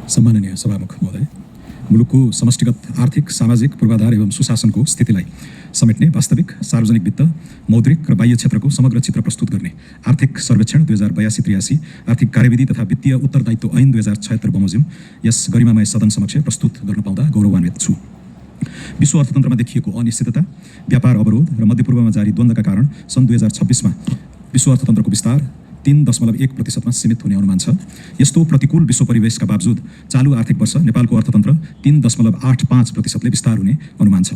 सम्माननीय सभामुख महोदय, मुलुकको समष्टिगत आर्थिक सामाजिक पूर्वाधार एवं सुशासनको स्थितिलाई समेट्ने वास्तविक सार्वजनिक वित्त, मौद्रिक र बाह्य क्षेत्रको समग्र चित्र प्रस्तुत गर्ने आर्थिक सर्वेक्षण 2082-83 आर्थिक कार्यविधि तथा वित्तीय उत्तरदायित्व ऐन 2076 बमोजिम यस गरिमामय सदन समक्ष प्रस्तुत गर्न पाउँदा गौरवान्वित छु। विश्व अर्थतन्त्रमा देखिएको अनिश्चितता, व्यापार अवरोध र मध्यपूर्वमा जारी द्वन्द्वका कारण सन् 2026मा विश्व अर्थतन्त्रको विस्तार 3.1% सीमित हुने अनुमान छ। यस्तो प्रतिकूल विश्व परिवेशका बावजुद चालू आर्थिक वर्ष नेपालको अर्थतन्त्र 3.85%ले विस्तार हुने अनुमान छ।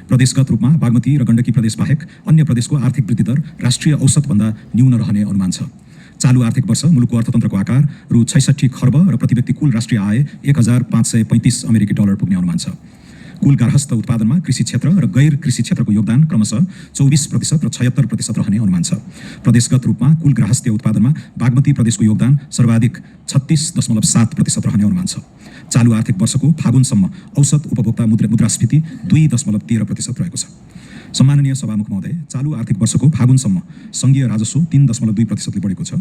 प्रदेशगत रूपमा बागमती र गण्डकी प्रदेश बाहेक अन्य प्रदेशको आर्थिक वृद्धि दर राष्ट्रिय औसतभन्दा न्यून रहने अनुमान छ। चालू आर्थिक वर्ष मुलुकको अर्थतन्त्रको आकार रु 66 खर्ब र प्रतिव्यक्ति कुल राष्ट्रिय आय $1535 अमेरिकी पुग्ने अनुमान छ। कुल गार्हस्थ उत्पादनमा कृषि क्षेत्र र गैर कृषि क्षेत्रको योगदान क्रमशः 24% र 76% रहने अनुमान छ। प्रदेशगत रूपमा कुल गार्हस्थ्य उत्पादनमा बागमती प्रदेशको योगदान सर्वाधिक 36.7% रहने अनुमान छ। चालू आर्थिक वर्षको फागुनसम्म औसत उपभोक्ता मुद्रास्फीति 2.13% रहेको छ। सम्माननीय सभामुख महोदय, चालू आर्थिक वर्षको फागुनसम्म सङ्घीय राजस्व 3.2%ले बढेको छ।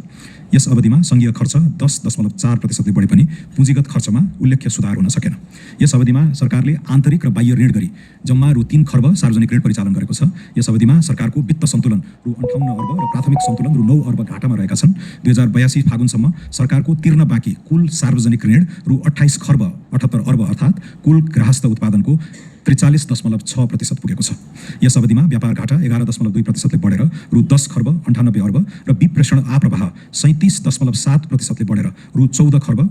यस अवधिमा सङ्घीय खर्च 10.4%ले बढे पनि पुँजीगत खर्चमा उल्लेख्य सुधार हुन सकेन। यस अवधिमा सरकारले आन्तरिक र बाह्य ऋण गरी जम्मा रु 3 खर्ब सार्वजनिक ऋण परिचालन गरेको छ। यस अवधिमा सरकारको वित्त सन्तुलन रु 58 अर्ब र प्राथमिक सन्तुलन रु 9 अर्ब घाटामा रहेका छन्। 2082 फागुनसम्म सरकारको तिर्न बाँकी कुल सार्वजनिक ऋण रु 28 खर्ब 78 अर्ब अर्थात् कुल गार्हस्थ उत्पादनको 43.6% पुगेको छ। यस अवधिमा व्यापार घाटा 11.2%ले बढेर रु 10 खर्ब 98 अर्ब र विप्रेषण आप्रवाह 37.7%ले बढेर रु 14 खर्ब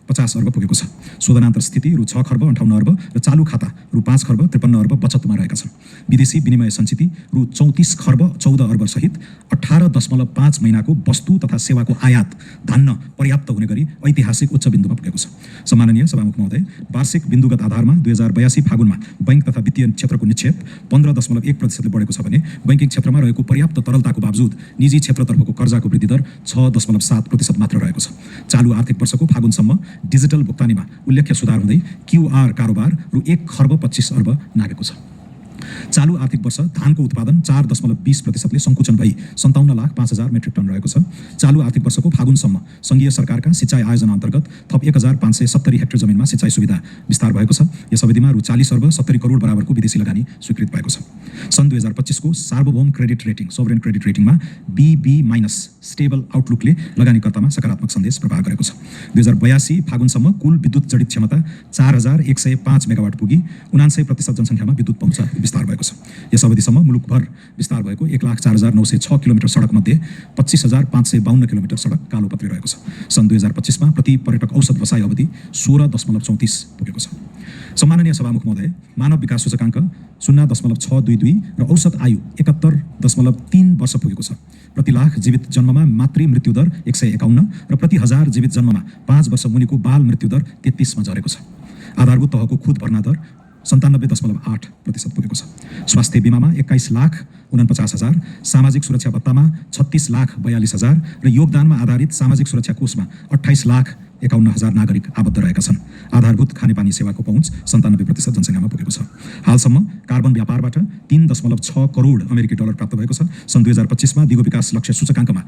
50 अर्ब पुगेको छ। शोधनान्तर स्थिति रु 6 खर्ब 58 अर्ब र चालू खाता रु 5 खर्ब 53 अर्ब बचतमा रहेका छन्। विदेशी विनिमय सञ्चिति रु 34 खर्ब 14 अर्ब सहित 18.5 महिनाको वस्तु तथा सेवाको आयात धान्न पर्याप्त हुने गरी ऐतिहासिक उच्च बिन्दुमा पुगेको छ। सम्माननीय सभामुख महोदय, वार्षिक बिन्दुगत आधारमा 2082 फागुनमा बैंक तथा वित्तीय क्षेत्रको निक्षेप 15.1%ले बढेको छ भने बैंकिङ क्षेत्रमा रहेको पर्याप्त तरलताको बावजुद निजी क्षेत्रतर्फको कर्जाको वृद्धि दर 6.7% मात्र रहेको छ। चालू आर्थिक वर्षको फागुनसम्म डिजिटल भुक्तानीमा उल्लेख्य सुधार हुँदै QR कारोबार रु 1 खर्ब 25 अर्ब नागेको छ। चालू आर्थिक वर्ष धानको उत्पादन 4.20%ले सङ्कुचन भई 57,05,000 मेट्रिक टन रहेको छ। चालू आर्थिक वर्षको फागुनसम्म सङ्घीय सरकारका सिँचाइ आयोजना अन्तर्गत थप 1,570 हेक्टर जमिनमा सिँचाइ सुविधा विस्तार भएको छ। यस अवधिमा रु 40 अर्ब 70 करोड बराबरको विदेशी लगानी स्वीकृत भएको छ। सन् 2025 को सार्वभौम क्रेडिट रेटिङ सोभरेन क्रेडिट रेटिङमा BB- स्टेबल आउटलुकले लगानीकर्तामा सकारात्मक सन्देश प्रवाह गरेको छ। 2082 फागुनसम्म कुल विद्युत जडित क्षमता 4105 मेगावाट पुगी 79% जनसङ्ख्यामा विद्युत पहुँच विस्तार भएको छ। यस अवधिसम्म मुलुकभर विस्तार भएको 1,04,906 किलोमिटर सडकमध्ये 25,552 किलोमिटर सडक कालोपत्री रहेको छ। सन् 2025मा प्रति पर्यटक औसत बसाइ अवधि 16.34 पुगेको छ। सम्माननीय सभामुख महोदय, मानव विकास सूचकाङ्क 0.622 र औसत आयु 71.3 वर्ष पुगेको छ। प्रति लाख जीवित जन्ममा मातृ मृत्युदर 151 र प्रति हजार जीवित जन्ममा 5 वर्ष मुनिको बाल मृत्युदर 33 मा झरेको छ। आधारभूत तहको खुद भर्ना दर 97.8% पुगेको छ। स्वास्थ्य बिमामा 21,49,000, सामाजिक सुरक्षा भत्तामा 36,42,000 र योगदानमा आधारित सामाजिक सुरक्षा कोषमा 28,51,000 नागरिक आबद्ध रहेका छन्। आधारभूत खानेपानी सेवाको पहुँच 97% जनसङ्ख्यामा पुगेको छ। हालसम्म कार्बन व्यापारबाट 3.6 करोड अमेरिकी डलर प्राप्त भएको छ। सन् 2025मा दिगो विकास लक्ष्य सूचकाङ्कमा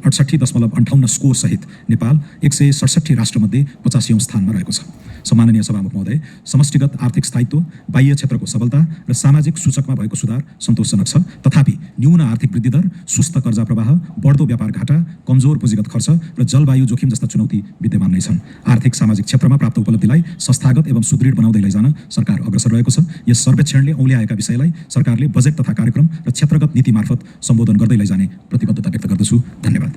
68.58 स्कोर सहित नेपाल 167 राष्ट्रमध्ये 50औं स्थानमा रहेको छ। सम्माननीय सभामुख महोदय, समष्टिगत आर्थिक स्थायित्व, बाह्य क्षेत्रको सबलता र सामाजिक सूचकमा भएको सुधार सन्तोषजनक छ। तथापि न्यून आर्थिक वृद्धि दर, सुस्त कर्जा प्रवाह, बढ्दो व्यापार घाटा, कमजोर पुँजीगत खर्च र जलवायु जोखिम जस्ता चुनौती विद्यमान नै छन्। आर्थिक सामाजिक क्षेत्रमा प्राप्त उपलब्धिलाई संस्थागत एवं सुदृढ बनाउँदै लैजान सरकार अग्रसर रहेको छ। यस सर्वेक्षणले औल्याएका विषयलाई सरकारले बजेट तथा कार्यक्रम र क्षेत्रगत नीति मार्फत सम्बोधन गर्दै लैजाने प्रतिबद्धता व्यक्त गर्दछु। धन्यवाद।